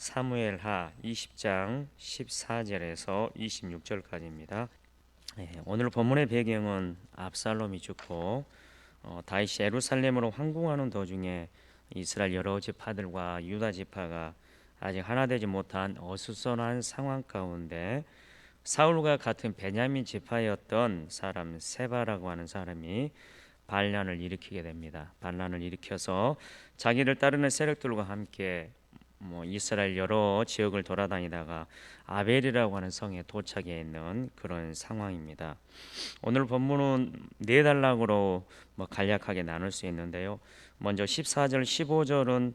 사무엘하 20장 14절에서 26절까지입니다. 오늘 본문의 배경은 압살롬이 죽고 다시 예루살렘으로 황궁하는 도중에 이스라엘 여러 지파들과 유다 지파가 아직 하나 되지 못한 어수선한 상황 가운데 사울과 같은 베냐민 지파였던 사람 세바라고 하는 사람이 반란을 일으키게 됩니다. 반란을 일으켜서 자기를 따르는 세력들과 함께 이스라엘 여러 지역을 돌아다니다가 아벨이라고 하는 성에 도착해 있는 그런 상황입니다. 오늘 본문은 네 단락으로 간략하게 나눌 수 있는데요. 먼저 14절, 15절은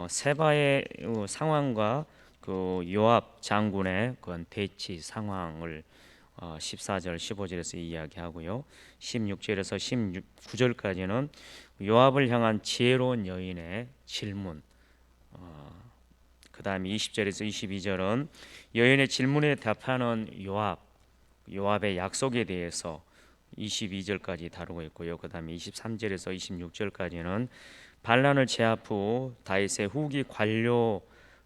세바의 상황과 그 요압 장군의 그 대치 상황을 14절, 15절에서 이야기하고요. 16절에서 19절까지는 요압을 향한 지혜로운 여인의 질문, 그 다음에 20절에서 22절은 여인의 질문에 답하는 요압의 약속에 대해서 22절까지 다루고 있고요. 그 다음에 23절에서 26절까지는 반란을 제압 후 다윗의 후기 관료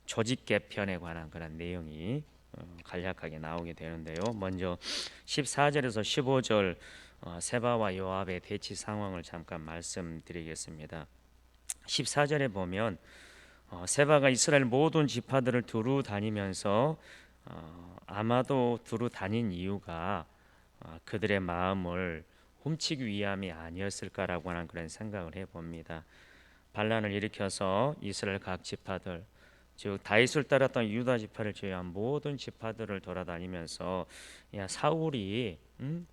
조직 개편에 관한 그런 내용이 간략하게 나오게 되는데요. 먼저 14절에서 15절 세바와 요압의 대치 상황을 잠깐 말씀드리겠습니다. 14절에 보면 세바가 이스라엘 모든 지파들을 두루 다니면서 아마도 두루 다닌 이유가 그들의 마음을 훔치기 위함이 아니었을까라고 하는 그런 생각을 해봅니다. 반란을 일으켜서 이스라엘 각 지파들, 즉 다윗을 따랐던 유다 지파를 제외한 모든 지파들을 돌아다니면서 야 사울이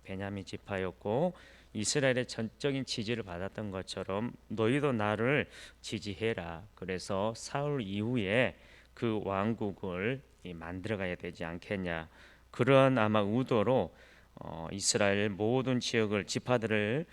베냐민 지파였고 이스라엘의 전적인 지지를 받았던 것처럼 너희도 나를 지지해라. 그래서 사울 이후에 그 왕국을 만들어가야 되지 않겠냐. 그런 아마 의도로 이스라엘 모든 지역을 지파들을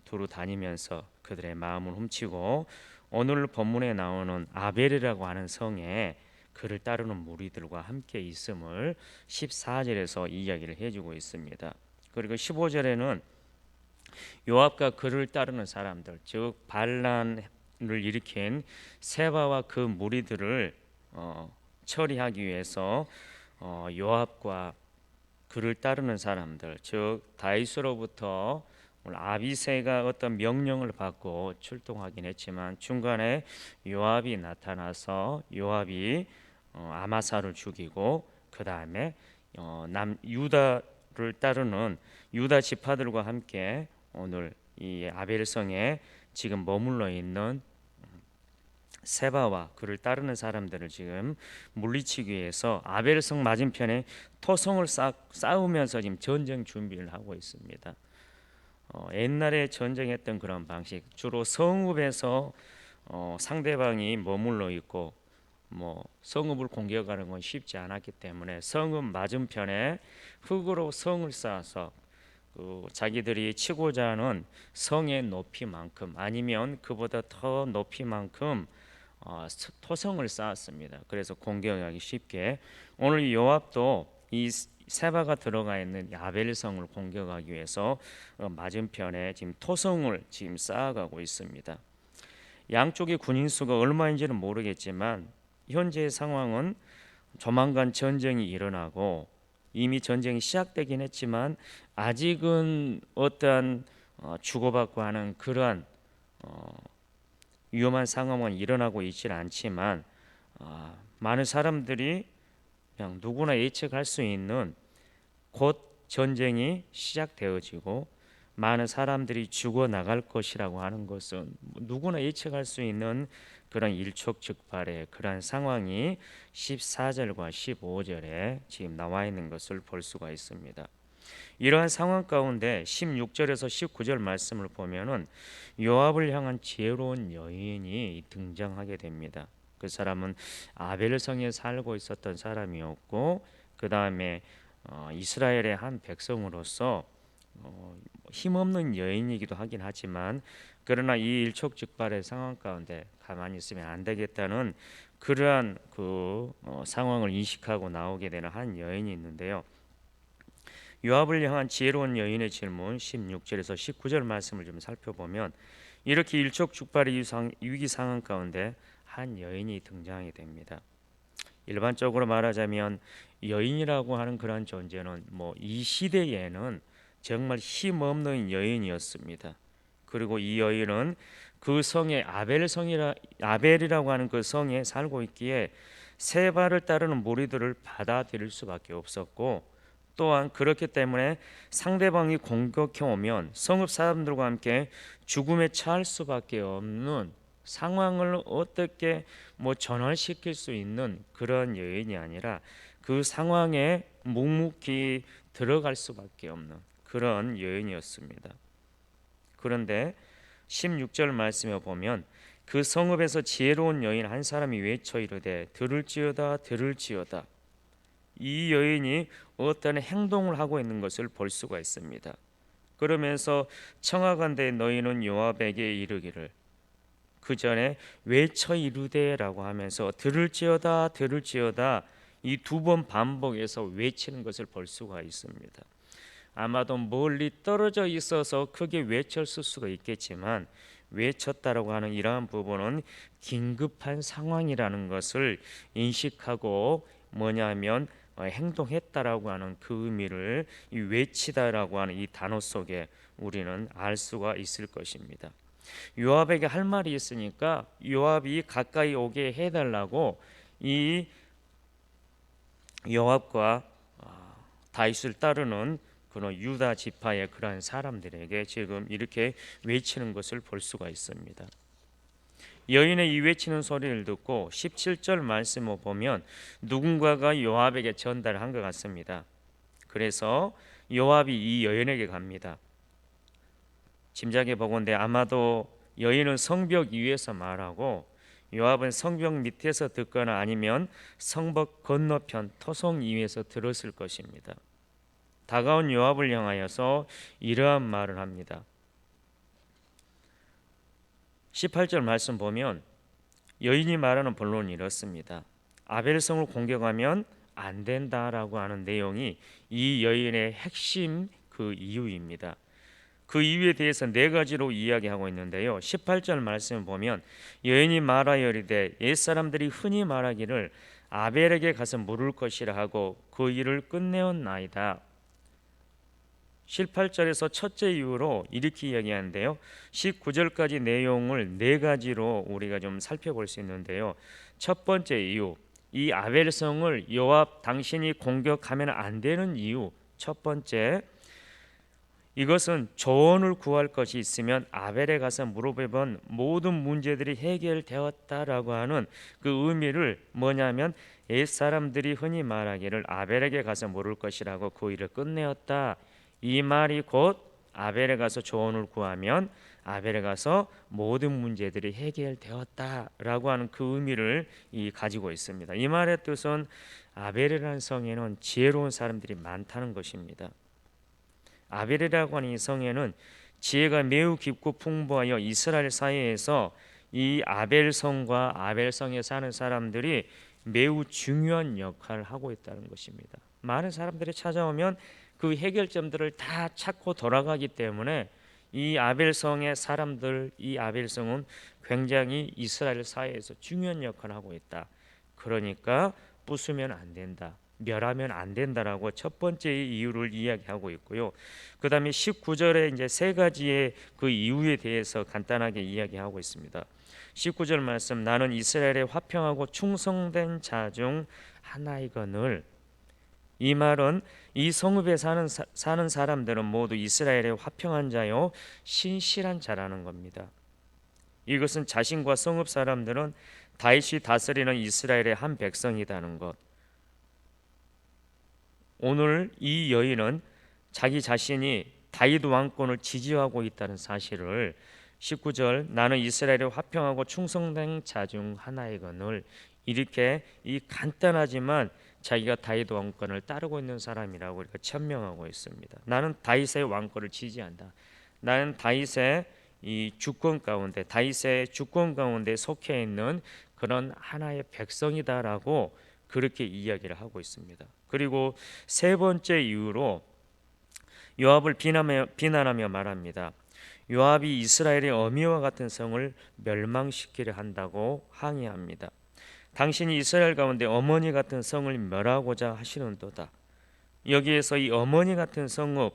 두루 다니면서 그들의 마음을 훔치고 오늘 본문에 나오는 아벨이라고 하는 성에 그를 따르는 무리들과 함께 있음을 14절에서 이야기를 해주고 있습니다. 그리고 15절에는 요압과 그를 따르는 사람들, 즉 반란을 일으킨 세바와 그 무리들을 처리하기 위해서 요압과 그를 따르는 사람들, 즉 다윗으로부터 아비새가 어떤 명령을 받고 출동하긴 했지만 중간에 요압이 나타나서 요압이 아마사를 죽이고 그 다음에 남 유다를 따르는 유다 지파들과 함께 오늘 이 아벨성에 지금 머물러 있는 세바와 그를 따르는 사람들을 지금 물리치기 위해서 아벨성 맞은편에 토성을 쌓으면서 지금 전쟁 준비를 하고 있습니다. 옛날에 전쟁했던 그런 방식, 주로 성읍에서 상대방이 머물러 있고 성읍을 공격하는 건 쉽지 않았기 때문에 성읍 맞은편에 흙으로 성을 쌓아서 자기들이 치고자 하는 성의 높이만큼 아니면 그보다 더 높이만큼 토성을 쌓았습니다. 그래서 공격하기 쉽게 오늘 요압도 이 세바가 들어가 있는 아벨성을 공격하기 위해서 맞은편에 지금 토성을 지금 쌓아가고 있습니다. 양쪽의 군인 수가 얼마인지는 모르겠지만 현재의 상황은 조만간 전쟁이 일어나고 이미 전쟁이 시작되긴 했지만 아직은 어떠한 주고받고 하는 그러한 위험한 상황은 일어나고 있지 않지만 많은 사람들이 그냥 누구나 예측할 수 있는 곧 전쟁이 시작되어지고 많은 사람들이 죽어 나갈 것이라고 하는 것은 누구나 예측할 수 있는 그런 일촉즉발의 그런 상황이 14절과 15절에 지금 나와 있는 것을 볼 수가 있습니다. 이러한 상황 가운데 16절에서 19절 말씀을 보면은 요압을 향한 지혜로운 여인이 등장하게 됩니다. 그 사람은 아벨성에 살고 있었던 사람이었고 그 다음에 이스라엘의 한 백성으로서 힘없는 여인이기도 하긴 하지만 그러나 이 일촉즉발의 상황 가운데 가만히 있으면 안 되겠다는 그러한 상황을 인식하고 나오게 되는 한 여인이 있는데요. 요압을 향한 지혜로운 여인의 질문 16절에서 19절 말씀을 좀 살펴보면 이렇게 일촉즉발의 위기 상황 가운데 한 여인이 등장하게 됩니다. 일반적으로 말하자면 여인이라고 하는 그런 존재는 이 시대에는 정말 힘없는 여인이었습니다. 그리고 이 여인은 그 성에 아벨이라고 하는 그 성에 살고 있기에 세바를 따르는 무리들을 받아들일 수밖에 없었고, 또한 그렇기 때문에 상대방이 공격해 오면 성읍 사람들과 함께 죽음에 처할 수밖에 없는 상황을 어떻게 전환시킬 수 있는 그런 여인이 아니라 그 상황에 묵묵히 들어갈 수밖에 없는 그런 여인이었습니다. 그런데 16절 말씀에 보면 그 성읍에서 지혜로운 여인 한 사람이 외쳐 이르되 들을지어다 들을지어다. 이 여인이 어떤 행동을 하고 있는 것을 볼 수가 있습니다. 그러면서 청하건대 너희는 요압에게 이르기를, 그 전에 외쳐 이르되라고 하면서 들을지어다 들을지어다 이 두 번 반복해서 외치는 것을 볼 수가 있습니다. 아마도 멀리 떨어져 있어서 크게 외쳤을 수가 있겠지만 외쳤다라고 하는 이러한 부분은 긴급한 상황이라는 것을 인식하고 뭐냐면 행동했다라고 하는 그 의미를 이 외치다라고 하는 이 단어 속에 우리는 알 수가 있을 것입니다. 요압에게 할 말이 있으니까 요압이 가까이 오게 해달라고 이 요압과 다윗을 따르는 그런 유다 지파의 그러한 사람들에게 지금 이렇게 외치는 것을 볼 수가 있습니다. 여인의 이 외치는 소리를 듣고 17절 말씀을 보면 누군가가 요압에게 전달한 것 같습니다. 그래서 요압이 이 여인에게 갑니다. 짐작해 보건대 아마도 여인은 성벽 위에서 말하고 요압은 성벽 밑에서 듣거나 아니면 성벽 건너편 토성 위에서 들었을 것입니다. 다가온 요압을 향하여서 이러한 말을 합니다. 18절 말씀 보면 여인이 말하는 본론은 이렇습니다. 아벨성을 공격하면 안 된다라고 하는 내용이 이 여인의 핵심 그 이유입니다. 그 이유에 대해서 네 가지로 이야기하고 있는데요. 18절 말씀을 보면 여인이 말하여 이르되 옛사람들이 흔히 말하기를 아벨에게 가서 물을 것이라 하고 그 일을 끝내었나이다. 18절에서 첫째 이유로 이렇게 이야기하는데요. 19절까지 내용을 네 가지로 우리가 좀 살펴볼 수 있는데요. 첫 번째 이유, 이 아벨성을 요압 당신이 공격하면 안 되는 이유. 첫 번째, 이것은 조언을 구할 것이 있으면 아벨에 가서 물어보면 모든 문제들이 해결되었다라고 하는 그 의미를 뭐냐면 옛사람들이 흔히 말하기를 아벨에게 가서 물을 것이라고 그 일을 끝내었다. 이 말이 곧 아벨에 가서 조언을 구하면 아벨에 가서 모든 문제들이 해결되었다라고 하는 그 의미를 가지고 있습니다. 이 말의 뜻은 아벨이라는 성에는 지혜로운 사람들이 많다는 것입니다. 아벨이라고 하는 이 성에는 지혜가 매우 깊고 풍부하여 이스라엘 사회에서 이 아벨성과 아벨성에 사는 사람들이 매우 중요한 역할을 하고 있다는 것입니다. 많은 사람들이 찾아오면 그 해결점들을 다 찾고 돌아가기 때문에 이 아벨성의 사람들, 이 아벨성은 굉장히 이스라엘 사회에서 중요한 역할을 하고 있다. 그러니까 부수면 안 된다. 멸하면 안 된다라고 첫 번째 이유를 이야기하고 있고요. 그다음에 19절에 이제 세 가지의 그 이유에 대해서 간단하게 이야기하고 있습니다. 19절 말씀 나는 이스라엘의 화평하고 충성된 자 중 하나이거늘. 이 말은 이 성읍에 사는 사람들은 모두 이스라엘의 화평한 자요 신실한 자라는 겁니다. 이것은 자신과 성읍 사람들은 다윗이 다스리는 이스라엘의 한 백성이라는 것. 오늘 이 여인은 자기 자신이 다윗 왕권을 지지하고 있다는 사실을 19절 나는 이스라엘의 화평하고 충성된 자 중 하나이거늘 이렇게 이 간단하지만 자기가 다윗 왕권을 따르고 있는 사람이라고 이렇게 천명하고 있습니다. 나는 다윗의 왕권을 지지한다. 나는 다윗의 이 주권 가운데 다윗의 주권 가운데 속해 있는 그런 하나의 백성이다라고 그렇게 이야기를 하고 있습니다. 그리고 세 번째 이유로 요압을 비난하며 말합니다. 요압이 이스라엘의 어미와 같은 성을 멸망시키려 한다고 항의합니다. 당신이 이스라엘 가운데 어머니 같은 성을 멸하고자 하시는도다. 여기에서 이 어머니 같은 성읍,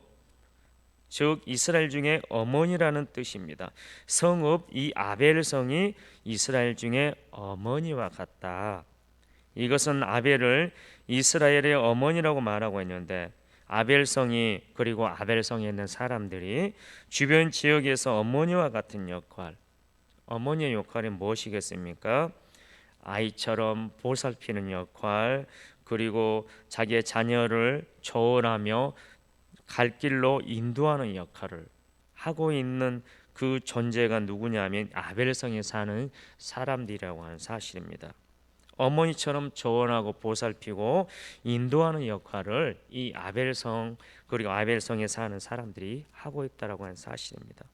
즉 이스라엘 중에 어머니라는 뜻입니다. 성읍 이 아벨성이 이스라엘 중에 어머니와 같다. 이것은 아벨을 이스라엘의 어머니라고 말하고 있는데, 아벨성이 그리고 아벨성에 있는 사람들이 주변 지역에서 어머니와 같은 역할, 어머니의 역할이 무엇이겠습니까? 아이처럼 보살피는 역할, 그리고 자기의 자녀를 조언하며 갈 길로 인도하는 역할을 하고 있는 그 존재가 누구냐면 아벨성에 사는 사람들이라고 하는 사실입니다. 어머니처럼 조언하고 보살피고 인도하는 역할을 이 아벨성 그리고 아벨성에 사는 사람들이 하고 있다라고 하는 사실입니다.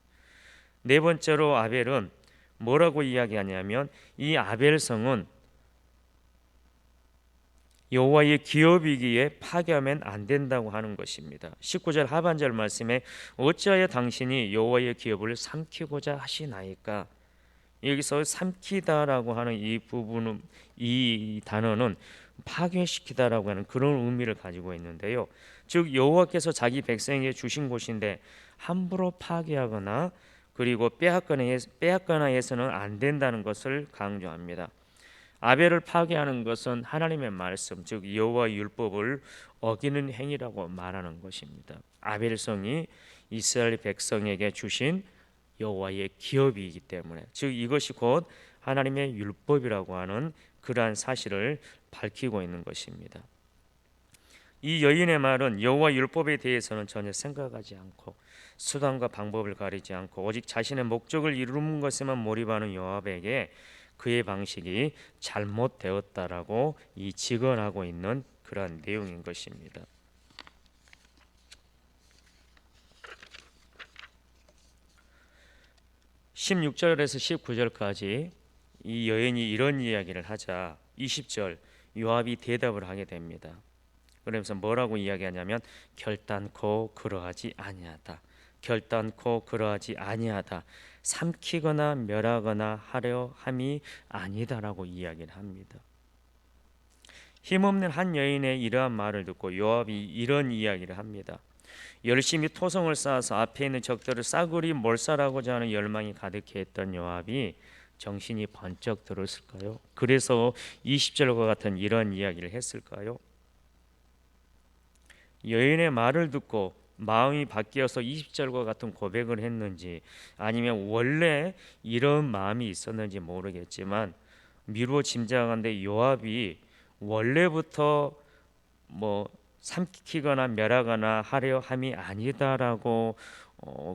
네 번째로 아벨은 뭐라고 이야기하냐면 이 아벨성은 여호와의 기업이기에 파괴하면 안 된다고 하는 것입니다. 19절 하반절 말씀에 어찌하여 당신이 여호와의 기업을 삼키고자 하시나이까. 여기서 삼키다라고 하는 이 부분은, 이 단어는 파괴시키다라고 하는 그런 의미를 가지고 있는데요. 즉 여호와께서 자기 백성에게 주신 곳인데 함부로 파괴하거나 그리고 빼앗거나 해서는 안 된다는 것을 강조합니다. 아벨을 파괴하는 것은 하나님의 말씀, 즉 여호와의 율법을 어기는 행위라고 말하는 것입니다. 아벨성이 이스라엘 백성에게 주신 여호와의 기업이기 때문에, 즉 이것이 곧 하나님의 율법이라고 하는 그러한 사실을 밝히고 있는 것입니다. 이 여인의 말은 여호와 율법에 대해서는 전혀 생각하지 않고 수단과 방법을 가리지 않고 오직 자신의 목적을 이루는 것에만 몰입하는 요압에게 그의 방식이 잘못되었다라고 이 직언하고 있는 그러한 내용인 것입니다. 16절에서 19절까지 이 여인이 이런 이야기를 하자 20절 요압이 대답을 하게 됩니다. 그러면서 뭐라고 이야기하냐면 결단코 그러하지 아니하다. 결단코 그러하지 아니하다. 삼키거나 멸하거나 하려 함이 아니다라고 이야기를 합니다. 힘없는 한 여인의 이러한 말을 듣고 요압이 이런 이야기를 합니다. 열심히 토성을 쌓아서 앞에 있는 적들을 싸그리 몰살하고자 하는 열망이 가득했던 요압이 정신이 번쩍 들었을까요? 그래서 20절과 같은 이런 이야기를 했을까요? 여인의 말을 듣고 마음이 바뀌어서 20절과 같은 고백을 했는지 아니면 원래 이런 마음이 있었는지 모르겠지만 미루어 짐작하는데 요압이 원래부터 삼키거나 멸하거나 하려 함이 아니다라고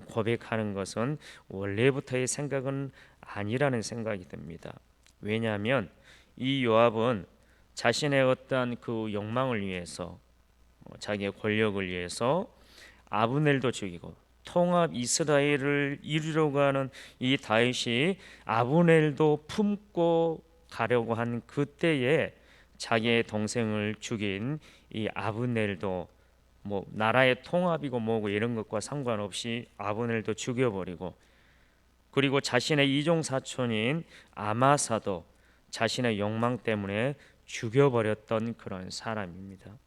고백하는 것은 원래부터의 생각은 아니라는 생각이 듭니다. 왜냐하면 이 요압은 자신의 어떤 그 욕망을 위해서 자기의 권력을 위해서 아브넬도 죽이고 통합 이스라엘을 이루려고 하는 이 다윗이 아브넬도 품고 가려고 한 그때에 자기의 동생을 죽인 이 아브넬도 나라의 통합이고 뭐고 이런 것과 상관없이 아브넬도 죽여버리고, 그리고 자신의 이종 사촌인 아마사도 자신의 욕망 때문에 죽여버렸던 그런 사람입니다.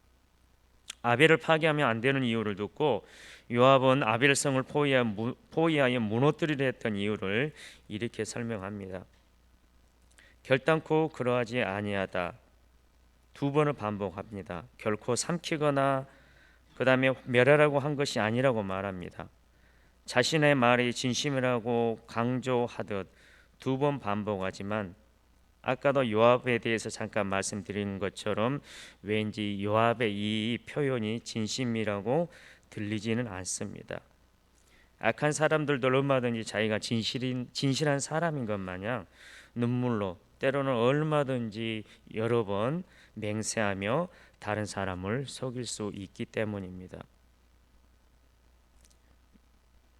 아벨을 파괴하면 안 되는 이유를 듣고 요압은 아벨성을 포위하여 무너뜨리려 했던 이유를 이렇게 설명합니다. 결단코 그러하지 아니하다. 두 번을 반복합니다. 결코 삼키거나 그 다음에 멸하라고 한 것이 아니라고 말합니다. 자신의 말이 진심이라고 강조하듯 두 번 반복하지만 아까도 요압에 대해서 잠깐 말씀드린 것처럼 왠지 요압의 이 표현이 진심이라고 들리지는 않습니다. 악한 사람들도 얼마든지 자기가 진실한 사람인 것 마냥 눈물로 때로는 얼마든지 여러 번 맹세하며 다른 사람을 속일 수 있기 때문입니다.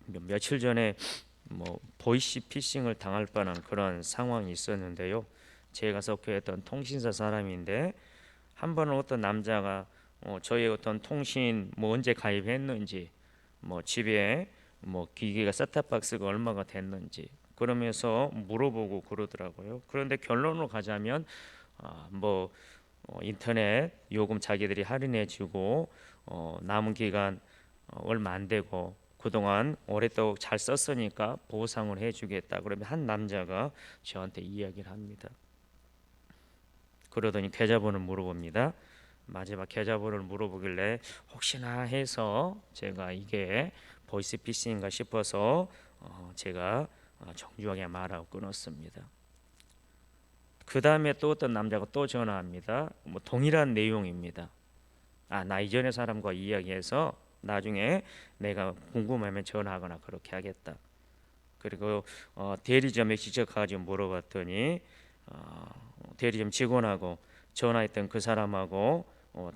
며칠 전에 보이시피싱을 당할 뻔한 그런 상황이 있었는데요. 제가 속해했던 통신사 사람인데 한 번은 어떤 남자가 저의 어떤 통신 언제 가입했는지 집에 기계가 셋탑박스가 얼마가 됐는지 그러면서 물어보고 그러더라고요. 그런데 결론으로 가자면 인터넷 요금 자기들이 할인해주고 남은 기간 얼마 안 되고 그동안 오랫동안 잘 썼으니까 보상을 해주겠다. 그러면 한 남자가 저한테 이야기를 합니다. 그러더니 계좌번호를 물어봅니다. 마지막 계좌번호를 물어보길래 혹시나 해서 제가 이게 보이스피싱인가 싶어서 제가 정중하게 말하고 끊었습니다. 그 다음에 또 어떤 남자가 또 전화합니다. 뭐 동일한 내용입니다. 나 이전에 사람과 이야기해서 나중에 내가 궁금하면 전화하거나 그렇게 하겠다. 그리고 대리점에 직접 가가지고 물어봤더니 대리점 직원하고 전화했던 그 사람하고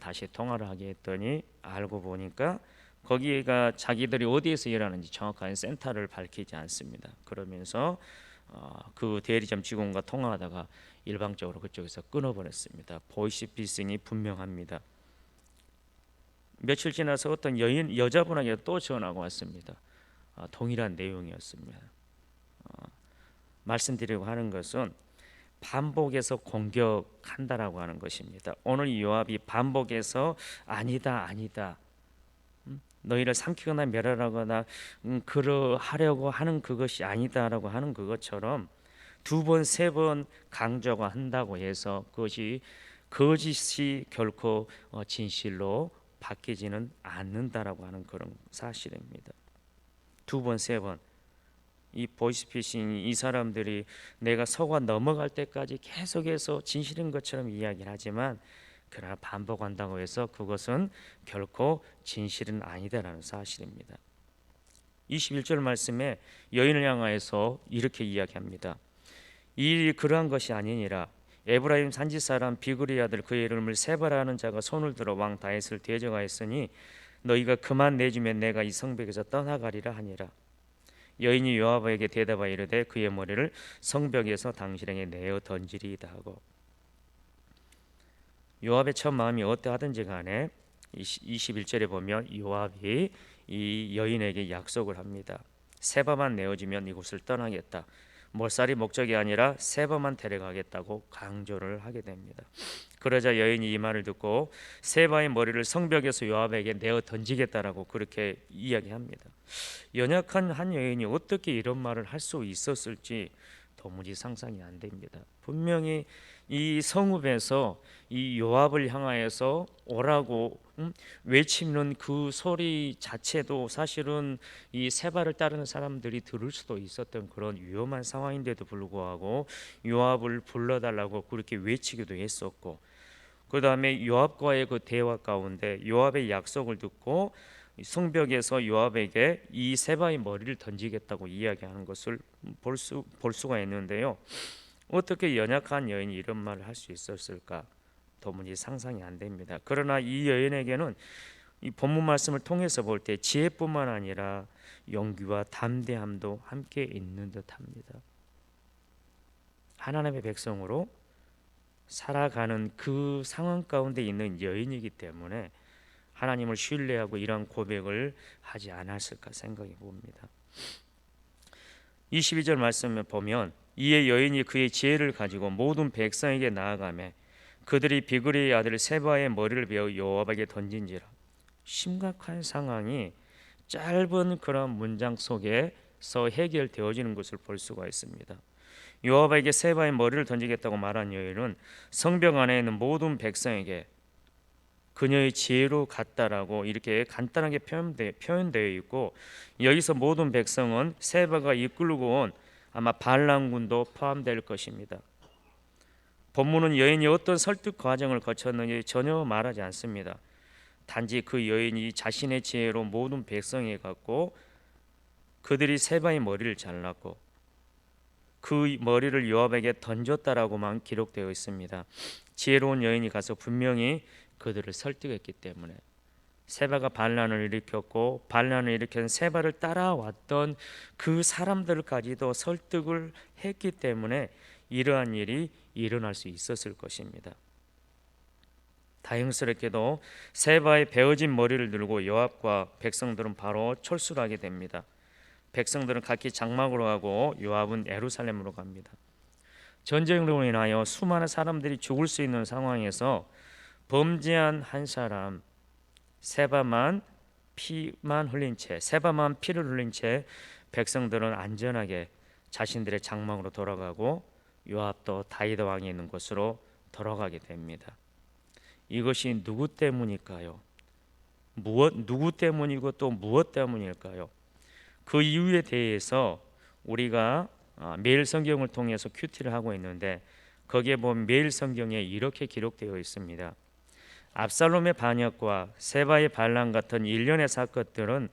다시 통화를 하게 했더니 알고 보니까 거기가 자기들이 어디에서 일하는지 정확한 센터를 밝히지 않습니다. 그러면서 그 대리점 직원과 통화하다가 일방적으로 그쪽에서 끊어버렸습니다. 보이스피싱이 분명합니다. 며칠 지나서 어떤 여자분에게 또 전화가 왔습니다. 동일한 내용이었습니다. 말씀드리려고 하는 것은 반복해서 공격한다라고 하는 것입니다. 오늘 요압이 반복해서 아니다 너희를 삼키거나 멸하거나 그러하려고 하는 그것이 아니다라고 하는 그것처럼 두 번, 세 번 강조가 한다고 해서 그것이 거짓이 결코 진실로 바뀌지는 않는다라고 하는 그런 사실입니다. 두 번, 세 번 이 보이스피싱 이 사람들이 내가 속아 넘어갈 때까지 계속해서 진실인 것처럼 이야기를 하지만 그러나 반복한다고 해서 그것은 결코 진실은 아니다라는 사실입니다. 21절 말씀에 여인을 향하여서 이렇게 이야기합니다. 이 일이 그러한 것이 아니니라. 에브라임 산지 사람 비그리 아들 그의 이름을 세바라는 자가 손을 들어 왕 다윗을 대적하였으니 너희가 그만 내주면 내가 이 성벽에서 떠나가리라 하니라. 여인이 요압에게 대답하여 이르되 그의 머리를 성벽에서 당신에게 내어 던지리이다 하고 요압의 첫 마음이 어떠하든지 간에 21절에 보면 요압이 이 여인에게 약속을 합니다. 세바만 내어주면 이곳을 떠나겠다. 몰살이 목적이 아니라 세바만 데려가겠다고 강조를 하게 됩니다. 그러자 여인이 이 말을 듣고 세바의 머리를 성벽에서 요압에게 내어 던지겠다라고 그렇게 이야기합니다. 연약한 한 여인이 어떻게 이런 말을 할 수 있었을지 도무지 상상이 안 됩니다. 분명히 이 성읍에서 이 요압을 향하여서 오라고 외치는 그 소리 자체도 사실은 이 세바를 따르는 사람들이 들을 수도 있었던 그런 위험한 상황인데도 불구하고 요압을 불러달라고 그렇게 외치기도 했었고, 그 다음에 요압과의 그 대화 가운데 요압의 약속을 듣고 성벽에서 요압에게 이 세바의 머리를 던지겠다고 이야기하는 것을 볼 수가 있는데요. 어떻게 연약한 여인이 이런 말을 할 수 있었을까? 도무지 상상이 안 됩니다. 그러나 이 여인에게는 이 본문 말씀을 통해서 볼 때 지혜뿐만 아니라 용기와 담대함도 함께 있는 듯합니다. 하나님의 백성으로 살아가는 그 상황 가운데 있는 여인이기 때문에 하나님을 신뢰하고 이러한 고백을 하지 않았을까 생각해 봅니다. 22절 말씀을 보면 이에 여인이 그의 지혜를 가지고 모든 백성에게 나아가매 그들이 비그리의 아들 세바의 머리를 베어 요압에게 던진지라. 심각한 상황이 짧은 그런 문장 속에서 해결되어지는 것을 볼 수가 있습니다. 요압에게 세바의 머리를 던지겠다고 말한 여인은 성벽 안에 있는 모든 백성에게 그녀의 지혜로 갔다라고 이렇게 간단하게 표현되어 있고, 여기서 모든 백성은 세바가 이끌고 온 아마 반란군도 포함될 것입니다. 본문은 여인이 어떤 설득 과정을 거쳤는지 전혀 말하지 않습니다. 단지 그 여인이 자신의 지혜로 모든 백성에 갔고 그들이 세바의 머리를 잘랐고 그 머리를 요압에게 던졌다라고만 기록되어 있습니다. 지혜로운 여인이 가서 분명히 그들을 설득했기 때문에 세바가 반란을 일으켰고 반란을 일으킨 세바를 따라왔던 그 사람들까지도 설득을 했기 때문에 이러한 일이 일어날 수 있었을 것입니다. 다행스럽게도 세바의 베어진 머리를 들고 요압과 백성들은 바로 철수를 하게 됩니다. 백성들은 각기 장막으로 가고 요압은 예루살렘으로 갑니다. 전쟁으로 인하여 수많은 사람들이 죽을 수 있는 상황에서 범죄한 한 사람 세바만 피를 흘린 채 백성들은 안전하게 자신들의 장막으로 돌아가고 요압도 다윗 왕이 있는 곳으로 돌아가게 됩니다. 이것이 누구 때문일까요? 누구 때문이고 또 무엇 때문일까요? 그 이유에 대해서 우리가 매일 성경을 통해서 큐티를 하고 있는데 거기에 보면 매일 성경에 이렇게 기록되어 있습니다. 압살롬의 반역과 세바의 반란 같은 일련의 사건들은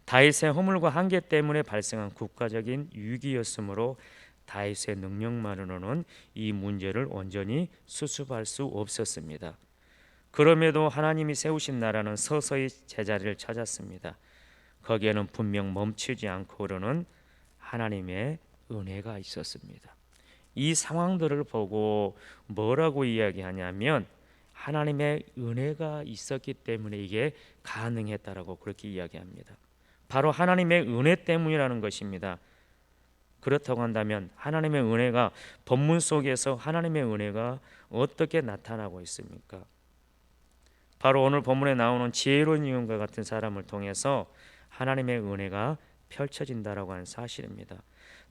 다윗의 허물과 한계 때문에 발생한 국가적인 위기였으므로 다윗의 능력만으로는 이 문제를 온전히 수습할 수 없었습니다. 그럼에도 하나님이 세우신 나라는 서서히 제자리를 찾았습니다. 거기에는 분명 멈추지 않고 흐르는 하나님의 은혜가 있었습니다. 이 상황들을 보고 뭐라고 이야기하냐면 하나님의 은혜가 있었기 때문에 이게 가능했다라고 그렇게 이야기합니다. 바로 하나님의 은혜 때문이라는 것입니다. 그렇다고 한다면 하나님의 은혜가 본문 속에서 하나님의 은혜가 어떻게 나타나고 있습니까? 바로 오늘 본문에 나오는 지혜로운 인과 같은 사람을 통해서 하나님의 은혜가 펼쳐진다라고 하는 사실입니다.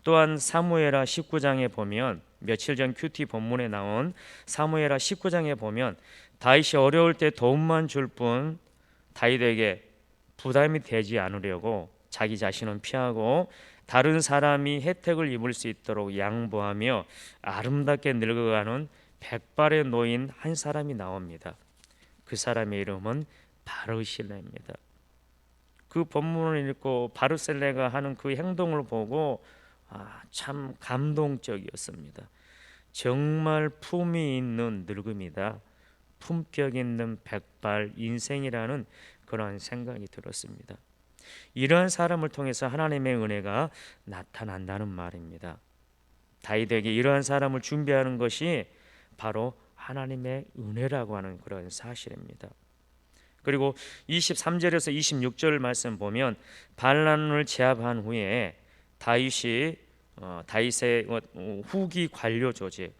또한 사무엘하 19장에 보면 며칠 전 큐티 본문에 나온 사무엘하 19장에 보면 다윗이 어려울 때 도움만 줄 뿐 다윗에게 부담이 되지 않으려고 자기 자신은 피하고 다른 사람이 혜택을 입을 수 있도록 양보하며 아름답게 늙어가는 백발의 노인 한 사람이 나옵니다. 그 사람의 이름은 바르실레입니다. 그 본문을 읽고 바르셀레가 하는 그 행동을 보고 참 감동적이었습니다. 정말 품이 있는 늙음이다. 품격 있는 백발 인생이라는 그런 생각이 들었습니다. 이러한 사람을 통해서 하나님의 은혜가 나타난다는 말입니다. 다윗에게 이러한 사람을 준비하는 것이 바로 하나님의 은혜라고 하는 그런 사실입니다. 그리고 23절에서 26절 말씀 보면 반란을 제압한 후에 다윗의 후기 관료 조직,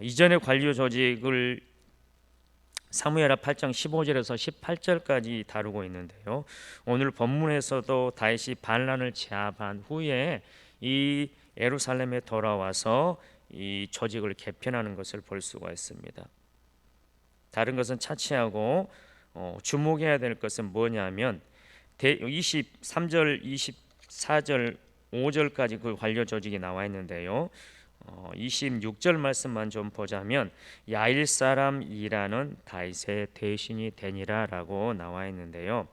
이전의 관료 조직을 사무엘하 8장 15절에서 18절까지 다루고 있는데요. 오늘 본문에서도 다윗이 반란을 제압한 후에 이 예루살렘에 돌아와서 이 조직을 개편하는 것을 볼 수가 있습니다. 다른 것은 차치하고 주목해야 될 것은 뭐냐면 23절, 24절, 5절까지 그 관료 조직이 나와 있는데요. 26절 말씀만 좀 보자면 야일 사람 이라는 다윗의 대신이 되니라라고 나와 있는데요.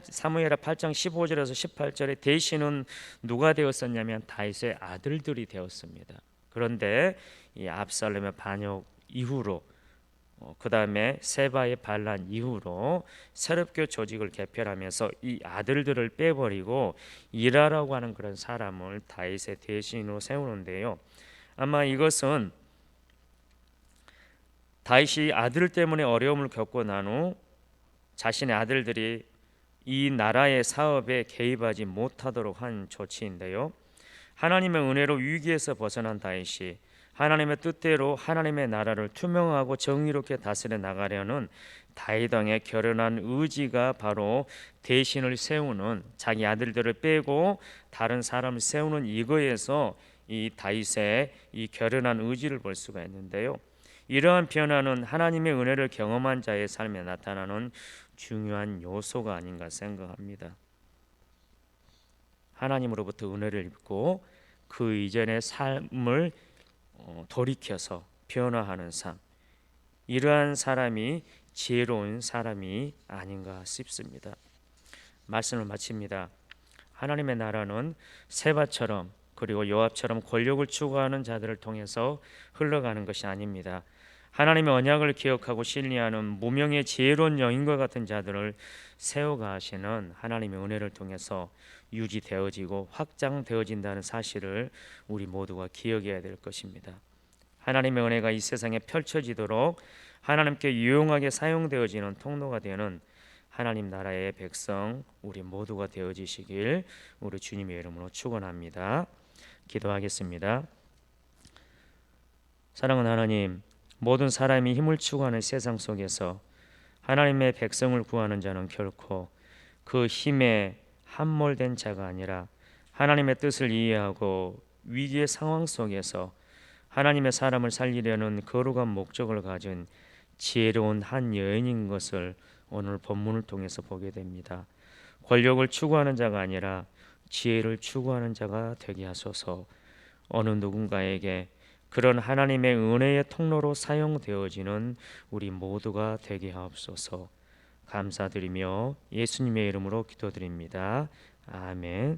사무엘하 8장 15절에서 18절에 대신은 누가 되었었냐면 다윗의 아들들이 되었습니다. 그런데 이 압살롬의 반역 이후로 그 다음에 세바의 반란 이후로 새롭게 조직을 개편하면서 이 아들들을 빼버리고 일하라고 하는 그런 사람을 다윗의 대신으로 세우는데요. 아마 이것은 다윗이 아들 때문에 어려움을 겪고 난 후 자신의 아들들이 이 나라의 사업에 개입하지 못하도록 한 조치인데요. 하나님의 은혜로 위기에서 벗어난 다윗이 하나님의 뜻대로 하나님의 나라를 투명하고 정의롭게 다스려 나가려는 다윗 왕의 결연한 의지가 바로 대신을 세우는, 자기 아들들을 빼고 다른 사람을 세우는 이거에서 이 다윗의 이 결연한 의지를 볼 수가 있는데요. 이러한 변화는 하나님의 은혜를 경험한 자의 삶에 나타나는 중요한 요소가 아닌가 생각합니다. 하나님으로부터 은혜를 입고 그 이전의 삶을 돌이켜서 변화하는 삶, 이러한 사람이 지혜로운 사람이 아닌가 싶습니다. 말씀을 마칩니다. 하나님의 나라는 세바처럼 그리고 요압처럼 권력을 추구하는 자들을 통해서 흘러가는 것이 아닙니다. 하나님의 언약을 기억하고 신뢰하는 무명의 지혜로운 여인과 같은 자들을 세워가시는 하나님의 은혜를 통해서 유지되어지고 확장되어진다는 사실을 우리 모두가 기억해야 될 것입니다. 하나님의 은혜가 이 세상에 펼쳐지도록 하나님께 유용하게 사용되어지는 통로가 되는 하나님 나라의 백성 우리 모두가 되어지시길 우리 주님의 이름으로 축원합니다. 기도하겠습니다. 사랑하는 하나님, 모든 사람이 힘을 추구하는 세상 속에서 하나님의 백성을 구하는 자는 결코 그 힘에 함몰된 자가 아니라 하나님의 뜻을 이해하고 위기의 상황 속에서 하나님의 사람을 살리려는 거룩한 목적을 가진 지혜로운 한 여인인 것을 오늘 본문을 통해서 보게 됩니다. 권력을 추구하는 자가 아니라 지혜를 추구하는 자가 되게 하소서. 어느 누군가에게 그런 하나님의 은혜의 통로로 사용되어지는 우리 모두가 되게 하옵소서. 감사드리며 예수님의 이름으로 기도드립니다. 아멘.